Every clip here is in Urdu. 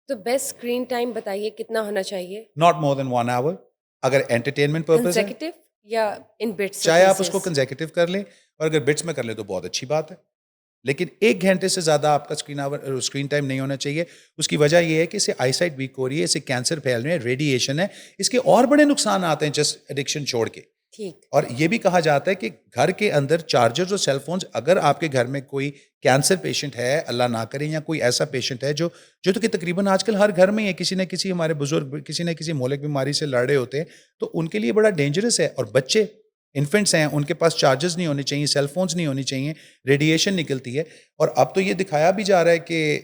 تو بیسٹ اسکرین ٹائم بتائیے کتنا ہونا چاہیے؟ Not more than 1 hour. اگر انٹرٹینمنٹ پرپز ہے کنسیکٹیو یا ان بٹس؟ چاہے آپ اس کو کنزیکٹو کر لیں، اور اگر بٹس میں کر لیں تو بہت اچھی بات ہے، لیکن 1 گھنٹے سے زیادہ آپ کا اسکرین ٹائم نہیں ہونا چاہیے. اس کی وجہ یہ ہے کہ اس سے آئی سائٹ ویک ہو رہی ہے، اس سے کینسر پھیل رہے ہیں، ریڈیشن ہے، اس کے اور بڑے نقصان آتے ہیں جسٹ ایڈکشن چھوڑ کے. ٹھیک. اور یہ بھی کہا جاتا ہے کہ گھر کے اندر چارجرز اور سیل فونز، اگر آپ کے گھر میں کوئی کینسر پیشنٹ ہے، اللہ نہ کرے، یا کوئی ایسا پیشنٹ ہے جو تو کہ تقریباً آج کل ہر گھر میں ہے، کسی نہ کسی ہمارے بزرگ کسی نہ کسی مہلک بیماری سے لڑ رہے ہوتے ہیں، تو ان کے لیے بڑا ڈینجرس ہے. اور بچے انفنٹس ہیں، ان کے پاس چارجرز نہیں ہونے چاہیے، سیل فونز نہیں ہونی چاہیے، ریڈیشن نکلتی ہے. اور اب تو یہ دکھایا بھی جا رہا ہے کہ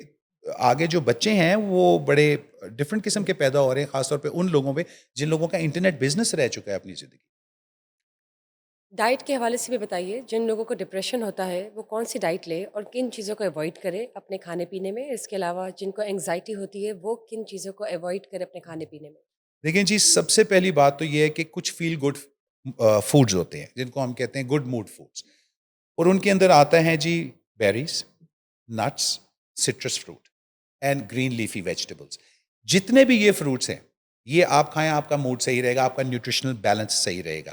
آگے جو بچے ہیں وہ بڑے ڈفرینٹ قسم کے پیدا ہو رہے ہیں، خاص طور پہ ان لوگوں پہ جن لوگوں کا انٹرنیٹ بزنس رہ چکا ہے اپنی زندگی. ڈائٹ کے حوالے سے بھی بتائیے، جن لوگوں کو ڈپریشن ہوتا ہے وہ کون سی ڈائٹ لے اور کن چیزوں کو ایوائڈ کرے اپنے کھانے پینے میں؟ اس کے علاوہ جن کو انگزائٹی ہوتی ہے وہ کن چیزوں کو ایوائڈ کرے اپنے کھانے پینے میں؟ دیکھیں جی، سب سے پہلی بات تو یہ ہے کہ کچھ فیل گڈ فوڈز ہوتے ہیں جن کو ہم کہتے ہیں گڈ موڈ فوڈز، اور ان کے اندر آتا ہے جی berries, nuts, citrus fruit and green leafy vegetables. جتنے بھی یہ فروٹس ہیں یہ آپ کھائیں، آپ کا موڈ صحیح رہے گا، آپ کا نیوٹریشنل بیلنس صحیح رہے گا.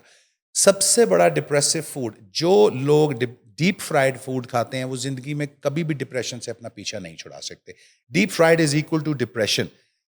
سب سے بڑا ڈپریسو فوڈ، جو لوگ ڈیپ فرائیڈ فوڈ کھاتے ہیں وہ زندگی میں کبھی بھی ڈپریشن سے اپنا پیچھا نہیں چھڑا سکتے. Deep fried is equal to depression,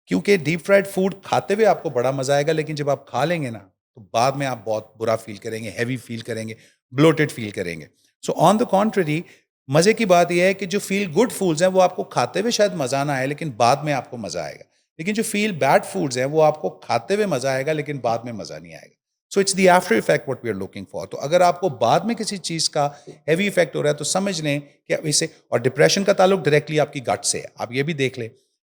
کیونکہ ڈیپ فرائیڈ فوڈ کھاتے ہوئے آپ کو بڑا مزہ آئے گا، لیکن جب آپ کھا لیں گے نا تو بعد میں آپ بہت برا فیل کریں گے، ہیوی فیل کریں گے، بلوٹڈ فیل کریں گے. سو آن دا کانٹریری، مزے کی بات یہ ہے کہ جو فیل گڈ فوڈز ہیں وہ آپ کو کھاتے ہوئے شاید مزہ نہ آئے لیکن بعد میں آپ کو مزہ آئے گا. لیکن جو فیل بیڈ فوڈز ہیں وہ آپ کو کھاتے ہوئے مزہ آئے گا لیکن بعد میں مزہ نہیں آئے گا. So it's the after effect what we are looking for. تو اگر آپ کو بعد میں کسی چیز کا ہیوی افیکٹ ہو رہا ہے تو سمجھ لیں کہ اسے، اور ڈپریشن کا تعلق ڈائریکٹلی آپ کی گٹ سے ہے. آپ یہ بھی دیکھ لیں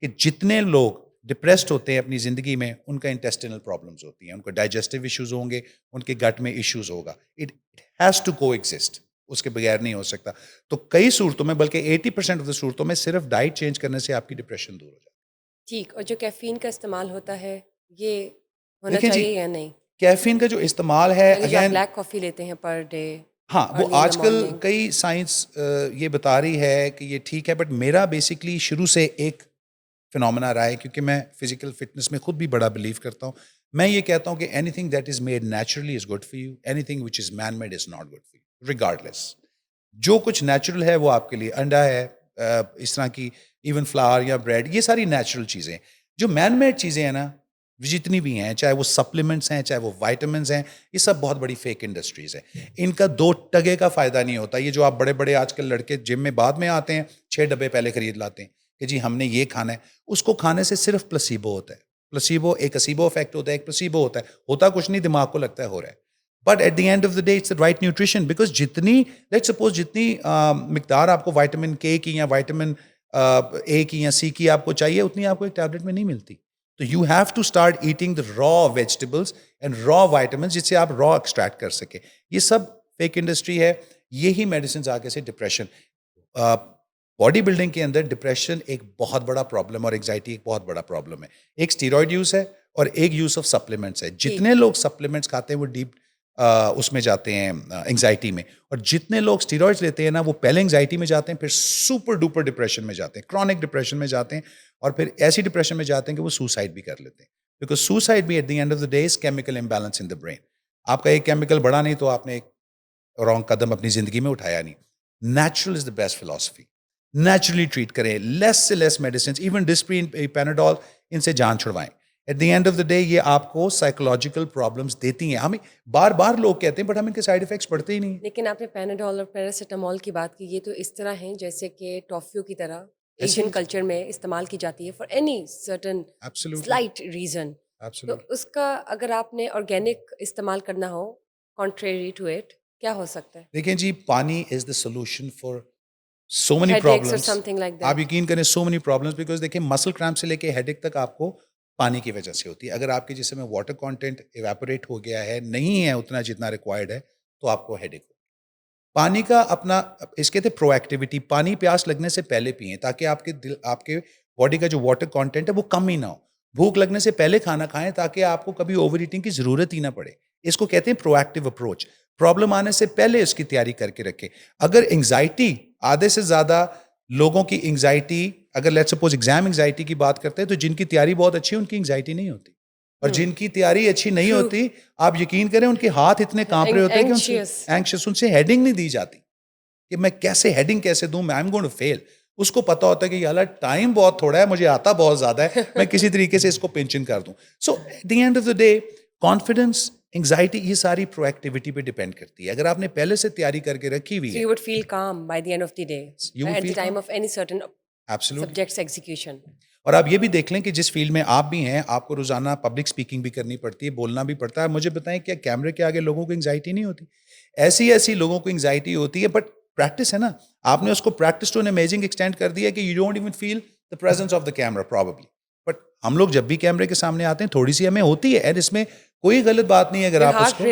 کہ جتنے لوگ ڈپریسڈ ہوتے ہیں اپنی زندگی میں ان کا انٹیسٹینل پرابلمز ہوتی ہیں، ان کو ڈائجسٹیو ایشوز ہوں گے، ان کے گٹ میں ایشوز ہوگا. اٹ ہیز ٹو کو ایگزسٹ، اس کے بغیر نہیں ہو سکتا. تو کئی صورتوں میں، بلکہ 80% آف دا صورتوں میں صرف ڈائٹ چینج کرنے سے آپ کی ڈپریشن دور ہو جاتی ہے. ٹھیک. اور جو کیفین کا استعمال ہوتا ہے یہ ہونا دیکھیں جی، چاہیے یا نہیں؟ کیفین کا جو استعمال ہے، یعنی جو آپ اگین بلیک کافی لیتے ہیں پر ڈے، ہاں، وہ ارلی ان دا آج کل مارننگ. کئی سائنس یہ بتا رہی ہے کہ یہ ٹھیک ہے، بٹ میرا بیسکلی شروع سے ایک فنومنا رہا ہے، کیونکہ میں فزیکل فٹنس میں خود بھی بڑا بلیو کرتا ہوں. میں یہ کہتا ہوں کہ any thing that is made naturally is good for you, any thing which is man made is not good for you, regardless. جو کچھ نیچرل ہے وہ آپ کے لیے، انڈا ہے، اس طرح کی ایون فلاور یا بریڈ، یہ ساری نیچرل چیزیں. جو مین میڈ چیزیں ہیں نا، جتنی بھی ہیں، چاہے وہ سپلیمنٹس ہیں، چاہے وہ وائٹامنس ہیں، یہ سب بہت بڑی فیک انڈسٹریز ہیں. ان کا 2 ٹگے کا فائدہ نہیں ہوتا. یہ جو آپ بڑے بڑے آج کل لڑکے جم میں بعد میں آتے ہیں 6 ڈبے پہلے خرید لاتے ہیں کہ جی ہم نے یہ کھانا ہے، اس کو کھانے سے صرف پلسیبو ہوتا ہے. پلسیبو ایک اسیبو افیکٹ ہوتا ہے، ایک پلسیبو ہوتا کچھ نہیں، دماغ کو لگتا ہے ہو رہا ہے. But at the end of the day it's right nutrition, because جتنی لیٹ سپوز جتنی مقدار آپ کو وائٹامن کے کی یا وائٹامن اے کی یا سی کی آپ کو چاہیے، اتنی آپ کو ایک ٹیبلٹ میں نہیں ملتی. تو you have to start eating the raw vegetables and را وائٹامنس، جس سے آپ را ایکسٹریکٹ کر سکیں. یہ سب فیک انڈسٹری ہے. یہی میڈیسنز آگے سے ڈپریشن، باڈی بلڈنگ کے اندر ڈپریشن ایک بہت بڑا پرابلم، اور انگزائٹی ایک بہت بڑا پرابلم ہے. ایک اسٹیرائڈ یوز ہے اور ایک یوز آف سپلیمنٹس ہے. جتنے لوگ سپلیمنٹس کھاتے ہیں وہ ڈیپ اس میں جاتے ہیں انگزائٹی میں، اور جتنے لوگ اسٹیرائڈس لیتے ہیں نا وہ پہلے انگزائٹی میں جاتے ہیں، پھر سپر ڈوپر ڈپریشن میں جاتے ہیں، کرونک ڈپریشن میں جاتے ہیں، اور پھر ایسی ڈپریشن میں جاتے ہیں کہ وہ سوسائڈ بھی کر لیتے ہیں. بیکاز سوسائڈ بھی at the end of the day is chemical imbalance in the brain. آپ کا ایک کیمیکل بڑھا نہیں تو آپ نے ایک رانگ قدم اپنی زندگی میں اٹھایا نہیں. Natural is the best philosophy. Naturally treat کریں، لیس سے less medicines, even Disprin, Panadol, ان سے جان چھڑوائیں. At the end of the day یہ آپ کو سائیکولوجیکل پرابلمس دیتی ہیں. ہمیں بار بار لوگ کہتے ہیں بٹ ہم ان کے سائڈ افیکٹس پڑھتے ہی نہیں. لیکن آپ نے پیناڈول اور پیراسیٹامول کی بات کی، یہ تو اس طرح ہیں جیسے کہ ٹافیوں کی طرح ایشین کلچر میں استعمال کی جاتی ہے for any certain slight reason. تو اس کا اگر آپ نے آرگینک استعمال کرنا ہو کانٹریری ٹو اٹ، کیا ہو سکتا ہے؟ دیکھیں جی، pani is the solution for so many Headaches or problems. something like that. آپ یقین کریں سو مینی پرابلمس، بیکاز دیکھیں مسل کریمپ سے لے کے ہیڈ ایک تک آپ کو پانی کی وجہ سے ہوتی ہے. اگر آپ کے جسم میں واٹر کانٹینٹ ایواپوریٹ ہو گیا ہے، نہیں ہے اتنا جتنا ریکوائرڈ ہے، تو آپ کو ہیڈ ایک ہوگی. پانی کا اپنا اس کہتے ہیں پرو ایکٹیویٹی. پانی پیاس لگنے سے پہلے پئیں تاکہ آپ کے باڈی کا جو واٹر کانٹینٹ ہے وہ کم ہی نہ ہو. بھوک لگنے سے پہلے کھانا کھائیں تاکہ آپ کو کبھی اوور ایٹنگ کی ضرورت ہی نہ پڑے. اس کو کہتے ہیں پرو ایکٹیو اپروچ. پرابلم آنے سے پہلے اس کی تیاری کر کے رکھیں. اگر انگزائٹی، آدھے سے زیادہ لوگوں کی انگزائٹی اگر لیٹ سپوز ایگزام انگزائٹی کی بات کرتے ہیں تو جن کی تیاری بہت اچھی ہے ان کی انگزائٹی نہیں ہوتی, اور جن کی تیاری اچھی نہیں ہوتی آپ یقین کریں ان کے ہاتھ اتنے کانپ رہے ہوتے ہیں کہ اینکشیس, ان سے ہیڈنگ نہیں دی جاتی کہ میں کیسے ہیڈنگ کیسے دوں, میں آئی ایم گوئنگ ٹو فیل. اس کو پتا ہوتا ہے کہ یار ٹائم بہت تھوڑا ہے, مجھے آتا بہت زیادہ ہے, میں کسی طریقے سے اس کو پنچن کر دوں. So at the end of the day confidence, anxiety, یہ ساری پرو ایکٹیویٹی پہ ڈیپینڈ کرتی ہے. اگر آپ نے پہلے سے تیاری کر کے رکھی ہوئی ہے, you would feel calm by the end of the day at the time of any certain subject's execution. اور آپ یہ بھی دیکھ لیں کہ جس فیلڈ میں آپ بھی ہیں, آپ کو روزانہ پبلک اسپیکنگ بھی کرنی پڑتی ہے, بولنا بھی پڑتا ہے. مجھے بتائیں کیا کیمرے کے آگے لوگوں کو انگزائٹی نہیں ہوتی؟ ایسی لوگوں کو انگزائٹی ہوتی ہے, بٹ پریکٹس ہے نا, آپ نے اس کو practice to an amazing extent کر دیا کہ you don't even feel the presence of the camera probably. But ہم لوگ جب بھی کیمرے کے سامنے آتے ہیں تھوڑی سی ہمیں ہوتی ہے, اینڈ اس میں کوئی غلط بات نہیں ہے. اگر آپ اس کو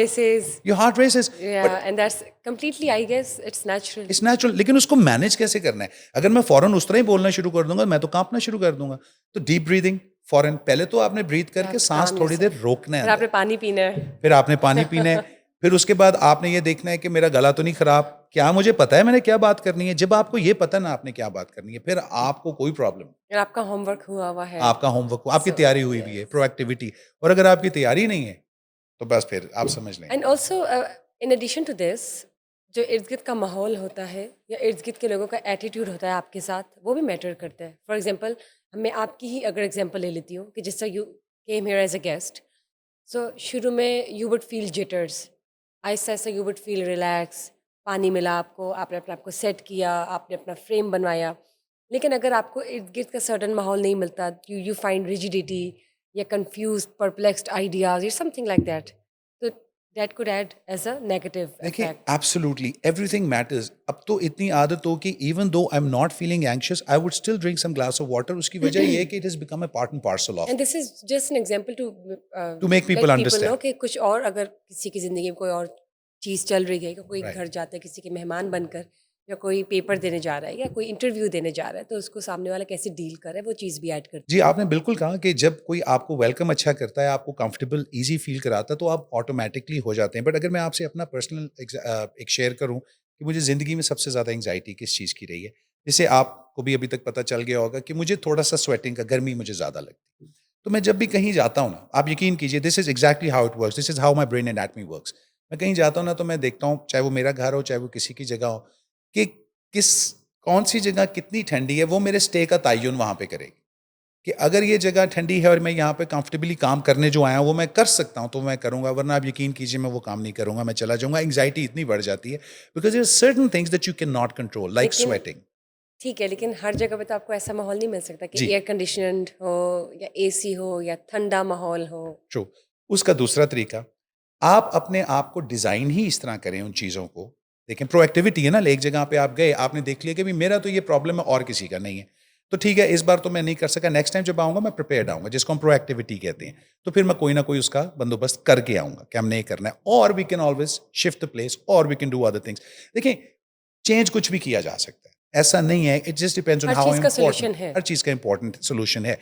your heart races, and that's completely, I guess it's natural. It's natural, لیکن اس کو مینیج کیسے کرنا ہے؟ اگر میں فوراً اس طرح ہی بولنا شروع کر دوں گا میں تو کانپنا شروع کر دوں گا. تو ڈیپ بریدنگ فوراً, پہلے تو آپ نے بریتھ کر کے سانس تھوڑی دیر روکنا ہے, پھر آپ نے پانی پینا ہے, پھر آپ نے پانی پینا ہے, پھر اس کے بعد آپ نے یہ دیکھنا ہے کہ میرا گلا تو نہیں خراب, کیا مجھے پتا ہے میں نے کیا بات کرنی ہے. جب آپ کو یہ پتا نا آپ نے کیا بات کرنی ہے, پھر آپ کو کوئی پرابلم نہیں. آپ کا ہوم ورک ہوا ہوا ہے, آپ کا ہوم ورک, آپ کی تیاری ہوئی ہوئی ہے, پرو ایکٹیویٹی. اور اگر آپ کی تیاری نہیں ہے تو بس پھر آپ سمجھ لیں. And also in addition to this, جو ارد گرد کا ماحول ہوتا ہے یا ارد گرد کے لوگوں کا ایٹیٹیوڈ ہوتا ہے آپ کے ساتھ, وہ بھی میٹر کرتا ہے. فار ایگزامپل میں آپ کی ہی اگر ایگزامپل لے لیتی ہوں کہ جس طرح you came here as a guest, so شروع میں یو وڈ فیل جٹرز, آہستہ آہستہ یو وڈ فیل ریلیکس, پانی ملا آپ کو, آپ نے اپنے آپ کو سیٹ کیا, آپ نے اپنا فریم بنوایا. لیکن اگر آپ کو ارد گرد کا سرٹن ماحول نہیں ملتا, یو فائنڈ ریجیڈیٹی یا کنفیوزڈ, پرپلیکسڈ آئیڈیاز یا سم تھنگ لائک دیٹ, تو that could add as a negative دیکھیں effect. Absolutely everything matters. اب تو اتنی عادت ہو کہ even though I am not feeling anxious I would still drink some glass of water. اس کی وجہ یہ ہے کہ it has become a part and parcel of, and this is just an example to make people understand کہ کچھ اور اگر کسی کی زندگی میں کوئی اور چیز چل رہی ہے, کہ کوئی گھر جاتا ہے کسی کے مہمان بن کر, یا کوئی پیپر دینے جا رہا ہے یا کوئی انٹرویو دینے جا رہا ہے, تو اس کو سامنے والا کیسے ڈیل کرے وہ چیز بھی ایڈ کرتی ہے. جی آپ نے بالکل کہا کہ جب کوئی آپ کو ویلکم اچھا کرتا ہے, آپ کو کمفرٹیبل ایزی فیل کراتا ہے, تو آپ آٹومیٹکلی ہو جاتے ہیں. بٹ اگر میں آپ سے اپنا پرسنل ایک شیئر کروں کہ مجھے زندگی میں سب سے زیادہ انگزائٹی کس چیز کی رہی ہے, جسے آپ کو بھی ابھی تک پتہ چل گیا ہوگا کہ مجھے تھوڑا سا سویٹنگ کا, گرمی مجھے زیادہ لگتی ہے. تو میں جب بھی کہیں جاتا ہوں نا, آپ یقین کیجیے this is exactly how it works, this is how my brain anatomy works. میں کہیں جاتا ہوں نا تو میں دیکھتا ہوں, چاہے وہ میرا گھر ہو چاہے وہ کسی کی جگہ ہو, کہ کون سی جگہ کتنی ٹھنڈی ہے, وہ میرے اسٹے کا تعین وہاں پہ کرے گی. کہ اگر یہ جگہ ٹھنڈی ہے اور میں یہاں پہ کمفرٹیبلی کام کرنے جو آیا ہوں وہ میں کر سکتا ہوں تو میں کروں گا, ورنہ آپ یقین کیجیے میں وہ کام نہیں کروں گا, میں چلا جاؤں گا. انگزائٹی اتنی بڑھ جاتی ہے because there are certain things that you can not control like sweating. ٹھیک ہے, لیکن ہر جگہ پہ تو آپ کو ایسا ماحول نہیں مل سکتا کہ ایئر کنڈیشنڈ ہو یا اے سی ہو یا ٹھنڈا ماحول ہو. ٹرو. اس کا دوسرا طریقہ, آپ اپنے آپ کو ڈیزائن ہی اس طرح کریں ان چیزوں کو. دیکھیں پرو ایکٹیویٹی ہے نا, ایک جگہ پہ آپ گئے, آپ نے دیکھ لیا کہ میرا تو یہ پرابلم ہے اور کسی کا نہیں ہے, تو ٹھیک ہے اس بار تو میں نہیں کر سکا, نیکسٹ ٹائم جب آؤں گا میں پریپیئرڈ آؤں گا, جس کو ہم پرو ایکٹیویٹی کہتے ہیں. تو پھر میں کوئی نہ کوئی اس کا بندوبست کر کے آؤں گا کہ ہم نے یہ کرنا ہے, اور we can always shift the place, اور we can do other things. دیکھیں چینج کچھ بھی کیا جا سکتا ہے, ایسا نہیں ہے, it just depends on how important, ہر چیز کا امپورٹنٹ سولوشن ہے.